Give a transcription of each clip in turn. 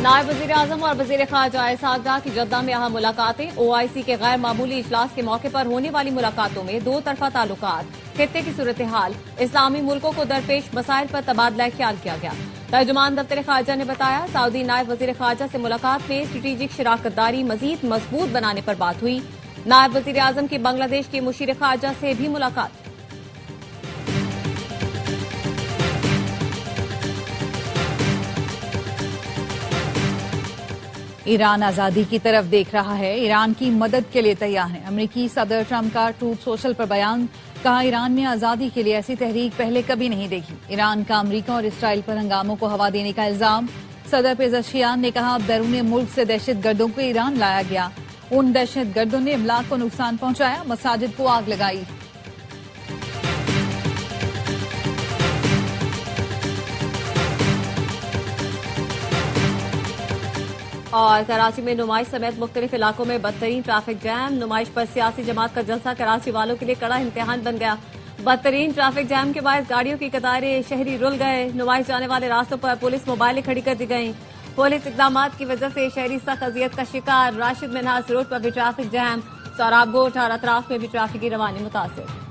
نائب وزیر اعظم اور وزیر خارجہ اسحاق کی جدہ میں اہم ملاقاتیں OIC کے غیر معمولی اجلاس کے موقع پر ہونے والی ملاقاتوں میں دو طرفہ تعلقات، خطے کی صورتحال، اسلامی ملکوں کو درپیش مسائل پر تبادلہ خیال کیا گیا۔ ترجمان دفتر خارجہ نے بتایا، سعودی نائب وزیر خارجہ سے ملاقات میں اسٹریٹجک شراکت داری مزید مضبوط بنانے پر بات ہوئی۔ نائب وزیر اعظم کی بنگلہ دیش کے مشیر خارجہ سے بھی ملاقات۔ ایران آزادی کی طرف دیکھ رہا ہے، ایران کی مدد کے لیے تیار ہے۔ امریکی صدر ٹرمپ کا ٹروتھ سوشل پر بیان، کہا ایران میں آزادی کے لیے ایسی تحریک پہلے کبھی نہیں دیکھی۔ ایران کا امریکہ اور اسرائیل پر ہنگاموں کو ہوا دینے کا الزام، صدر پیزشکیان نے کہا اب بیرون ملک سے دہشت گردوں کو ایران لایا گیا، ان دہشت گردوں نے املاک کو نقصان پہنچایا، مساجد کو آگ لگائی۔ اور کراچی میں نمائش سمیت مختلف علاقوں میں بدترین ٹریفک جام، نمائش پر سیاسی جماعت کا جلسہ کراچی والوں کے لیے کڑا امتحان بن گیا۔ بدترین ٹریفک جام کے باعث گاڑیوں کی قطاریں، شہری رل گئے، نمائش جانے والے راستوں پر پولیس موبائلیں کھڑی کر دی گئیں۔ پولیس اقدامات کی وجہ سے شہری سخت اذیت کا شکار، راشد منہاس روڈ پر بھی ٹریفک جام، سوراب گوٹھ اور اطراف میں بھی ٹریفک کی روانی متاثر۔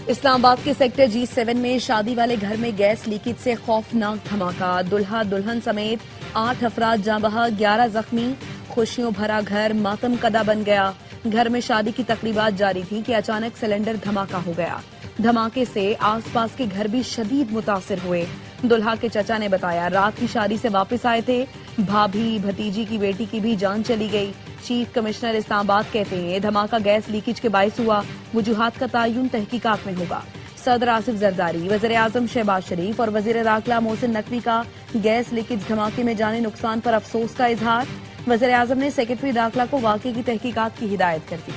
اسلام آباد کے سیکٹر G7 میں شادی والے گھر میں گیس لیکیج سے خوفناک دھماکہ، دلہا دلہن سمیت 8 افراد جاں بحق، 11 زخمی، خوشیوں بھرا گھر ماتم کدہ بن گیا۔ گھر میں شادی کی تقریبات جاری تھیں کہ اچانک سلنڈر دھماکہ ہو گیا۔ دھماکے سے آس پاس کے گھر بھی شدید متاثر ہوئے۔ دلہا کے چچا نے بتایا، رات کی شادی سے واپس آئے تھے، بھابھی بھتیجی کی بیٹی کی بھی جان چلی گئی۔ چیف کمشنر اسلام آباد کہتے ہیں دھماکہ گیس لیکیج کے باعث ہوا، وجوہات کا تعین تحقیقات میں ہوگا۔ صدر آصف زرداری، وزیر اعظم شہباز شریف اور وزیر داخلہ محسن نقوی کا گیس لیکیج دھماکے میں جانی نقصان پر افسوس کا اظہار۔ وزیر اعظم نے سیکرٹری داخلہ کو واقعے کی تحقیقات کی ہدایت کر دی۔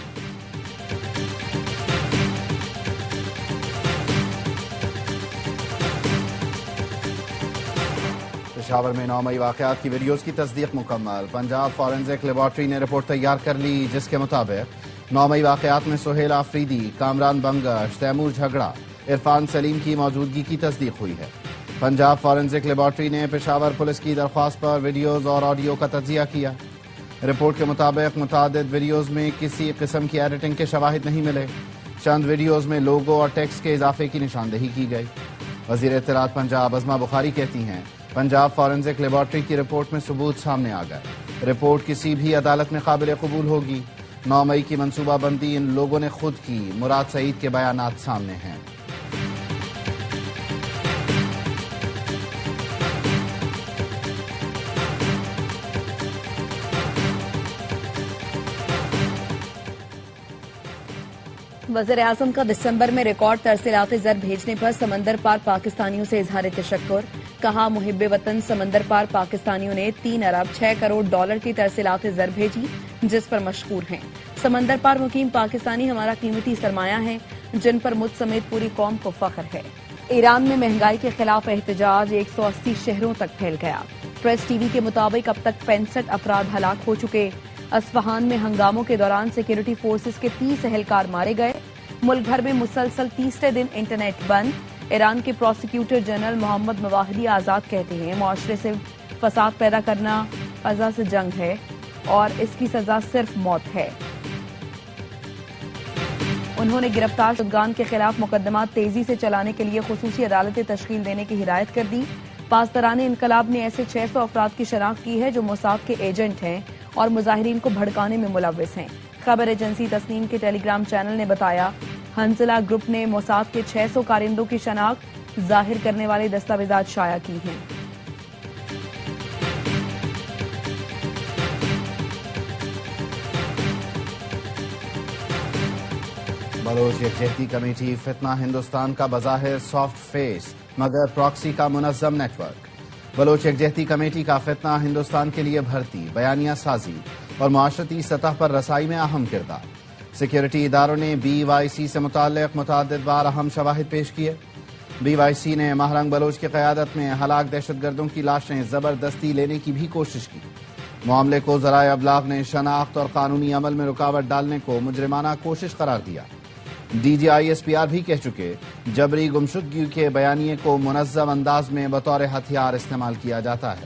پشاور میں 9 مئی واقعات کی ویڈیوز کی تصدیق مکمل، پنجاب فورنزک لیبارٹری نے رپورٹ تیار کر لی، جس کے مطابق 9 مئی واقعات میں سہیل آفریدی، کامران بنگش، تیمور جھگڑا، عرفان سلیم کی موجودگی کی تصدیق ہوئی ہے۔ پنجاب فورنزک لیبارٹری نے پشاور پولیس کی درخواست پر ویڈیوز اور آڈیو کا تجزیہ کیا۔ رپورٹ کے مطابق متعدد ویڈیوز میں کسی قسم کی ایڈیٹنگ کے شواہد نہیں ملے، چند ویڈیوز میں لوگو اور ٹیکسٹ کے اضافے کی نشاندہی کی گئی۔ وزیر اطلاعات پنجاب عظمہ بخاری کہتی ہیں پنجاب فورنزک لیبارٹری کی رپورٹ میں ثبوت سامنے آ گئے، رپورٹ کسی بھی عدالت میں قابل قبول ہوگی۔ 9 مئی کی منصوبہ بندی ان لوگوں نے خود کی، مراد سعید کے بیانات سامنے ہیں۔ وزیر اعظم کا دسمبر میں ریکارڈ ترسیلات زر بھیجنے پر سمندر پار پاکستانیوں سے اظہار تشکر، کہا محب وطن سمندر پار پاکستانیوں نے 3 ارب 6 کروڑ ڈالر کی ترسیلات زر بھیجی، جس پر مشکور ہیں۔ سمندر پار مقیم پاکستانی ہمارا قیمتی سرمایہ ہیں، جن پر مجھ سمیت پوری قوم کو فخر ہے۔ ایران میں مہنگائی کے خلاف احتجاج 180 شہروں تک پھیل گیا۔ پریس ٹی وی کے مطابق اب تک 65 افراد ہلاک ہو چکے۔ اصفہان میں ہنگاموں کے دوران سیکورٹی فورسز کے 30 اہلکار مارے گئے۔ ملک بھر میں مسلسل تیسرے دن انٹرنیٹ بند۔ ایران کے پروسیکیوٹر جنرل محمد مواہدی آزاد کہتے ہیں معاشرے سے فساد پیدا کرنا قضا سے جنگ ہے اور اس کی سزا صرف موت ہے۔ انہوں نے گرفتار شدگان کے خلاف مقدمات تیزی سے چلانے کے لیے خصوصی عدالتیں تشکیل دینے کی ہدایت کر دی۔ پاسداران انقلاب نے ایسے 600 افراد کی شناخت کی ہے جو موساد کے ایجنٹ ہیں اور مظاہرین کو بھڑکانے میں ملوث ہیں۔ خبر ایجنسی تسنیم کے ٹیلی گرام چینل نے بتایا ہنزلہ گروپ نے موساد کے 600 کارندوں کی شناخت ظاہر کرنے والے دستاویزات شائع کی ہیں۔ بلوچ یکجہتی کمیٹی فتنہ ہندوستان کا بظاہر سافٹ فیس مگر پراکسی کا منظم نیٹ ورک۔ بلوچ یکجہتی کمیٹی کا فتنہ ہندوستان کے لیے بھرتی، بیانیہ سازی اور معاشرتی سطح پر رسائی میں اہم کردار۔ سیکیورٹی اداروں نے BYC سے متعلق متعدد بار اہم شواہد پیش کیے۔ BYC نے ماہرنگ بلوچ کی قیادت میں ہلاک دہشت گردوں کی لاشیں زبردستی لینے کی بھی کوشش کی۔ معاملے کو ذرائع ابلاغ نے شناخت اور قانونی عمل میں رکاوٹ ڈالنے کو مجرمانہ کوشش قرار دیا۔ DGISPR بھی کہہ چکے جبری گمشدگی کے بیانیے کو منظم انداز میں بطور ہتھیار استعمال کیا جاتا ہے۔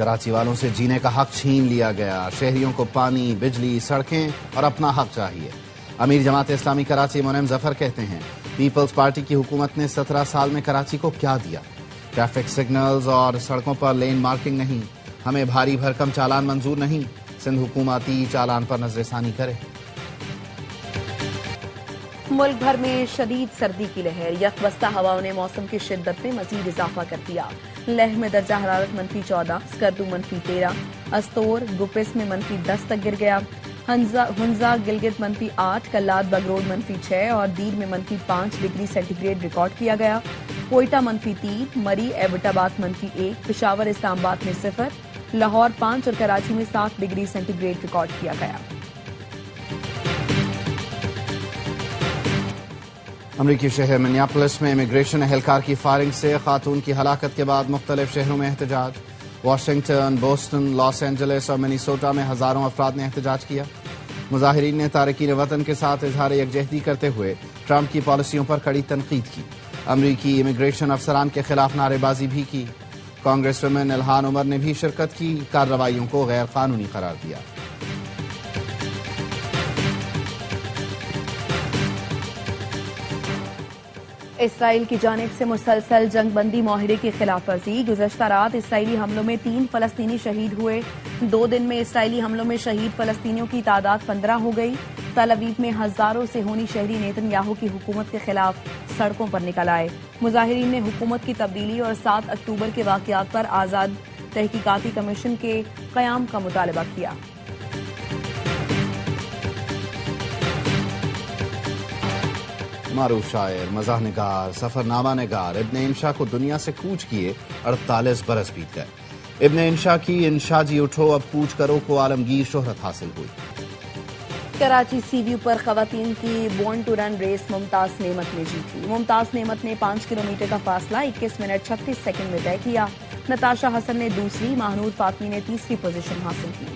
کراچی والوں سے جینے کا حق چھین لیا گیا، شہریوں کو پانی، بجلی، سڑکیں اور اپنا حق چاہیے۔ امیر جماعت اسلامی کراچی منعم ظفر کہتے ہیں پیپلز پارٹی کی حکومت نے 17 سال میں کراچی کو کیا دیا؟ ٹریفک سگنلز اور سڑکوں پر لین مارکنگ نہیں، ہمیں بھاری بھرکم چالان منظور نہیں، سندھ حکومتی چالان پر نظر ثانی کرے۔ ملک بھر میں شدید سردی کی لہر، یکبستہ ہواؤں نے موسم کی شدت میں مزید اضافہ کر دیا۔ لیہ میں درجہ حرارت -14، اسکردو -13، استور گپس میں -10 تک گر گیا۔ ہنزا گلگت -8، کلات بگروڈ -6 اور دیر میں -5 ڈگری سینٹی گریڈ ریکارڈ کیا گیا۔ کوئٹہ -3، مری ایبٹ آباد -1، پشاور اسلام آباد میں 0، لاہور 5 اور کراچی میں 7 ڈگری سینٹی گریڈ ریکارڈ کیا گیا۔ امریکی شہر منیاپولس میں امیگریشن اہلکار کی فائرنگ سے خاتون کی ہلاکت کے بعد مختلف شہروں میں احتجاج۔ واشنگٹن، بوسٹن، لاس اینجلس اور منیسوٹا میں ہزاروں افراد نے احتجاج کیا۔ مظاہرین نے تارکین وطن کے ساتھ اظہار یکجہتی کرتے ہوئے ٹرمپ کی پالیسیوں پر کڑی تنقید کی۔ امریکی امیگریشن افسران کے خلاف نعرے بازی بھی کی۔ کانگریس ویمن الہان عمر نے بھی شرکت کی، کارروائیوں کو غیر قانونی قرار دیا۔ اسرائیل کی جانب سے مسلسل جنگ بندی معاہدے کی خلاف ورزی۔ گزشتہ رات اسرائیلی حملوں میں 3 فلسطینی شہید ہوئے۔ 2 دن میں اسرائیلی حملوں میں شہید فلسطینیوں کی تعداد 15 ہو گئی۔ تل ابیب میں ہزاروں صہیونی شہری نیتن یاہو کی حکومت کے خلاف سڑکوں پر نکل آئے۔ مظاہرین نے حکومت کی تبدیلی اور 7 اکتوبر کے واقعات پر آزاد تحقیقاتی کمیشن کے قیام کا مطالبہ کیا۔ معروف شاعر، مزاح نگار، سفر نامہ نگار ابن انشا کو دنیا سے کوچ کیے 48 برس بیت گئے۔ ابن انشا کی انشا جی اٹھو اب کوچ کرو کو عالمگیر شہرت حاصل ہوئی۔ کراچی سی ویو پر خواتین کی بورن ٹو رن ریس ممتاز نعمت نے جیتی۔ ممتاز نعمت نے 5 کلومیٹر کا فاصلہ 21 منٹ 36 سیکنڈ میں طے کیا۔ نتاشا حسن نے دوسری، ماہنور فاطمی نے تیسری پوزیشن حاصل کی۔